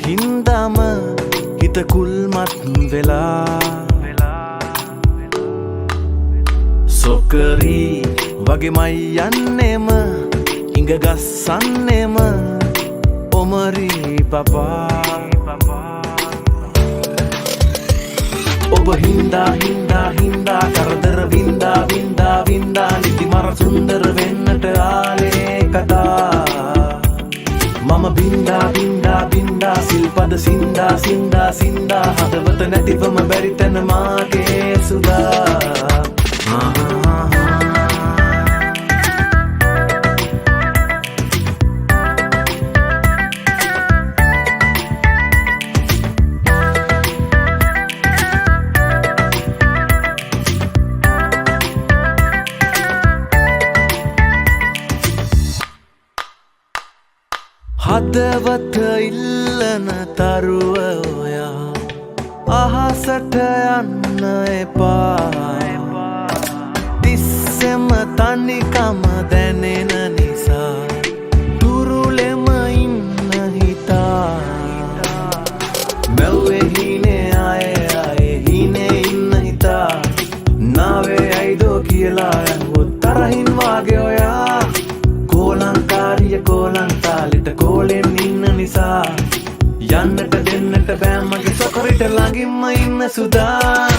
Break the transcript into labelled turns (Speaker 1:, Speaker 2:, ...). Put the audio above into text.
Speaker 1: හින්දාම හිත කුල්මත් වෙලා සොකරී වගේමයි යන්නෙම ඉඟ ගස්සන්නෙම ඔමරී පපා ඔබ හින්දා කරදර වින්දා නිති මර සුන්දර වෙන්නට ආලේ කතා මම බින්දා සිල්පද සින්දා හදවත නැතිවම බැරි තැන මාගේ සුදා හදවත ඉල්ලන තරුව ඔයා අහසට යන්න එපා තිස්සෙම තනිකම දැනෙන නිසා තුරුලෙම ඉන්න හිතා මැව්වේ හීනේ ආයේ හීනේ ඉන්න හිතා නාවේ ඇයිදෝ කියලා ඇහුවොත් තරහින් වාගේ ඔයා කෝලංතාලිට කෝලෙන් ඉන්න නිසා යන්නට දෙන්නට බෑ මගේ සොකරිට ළඟින්ම ඉන්න සුදා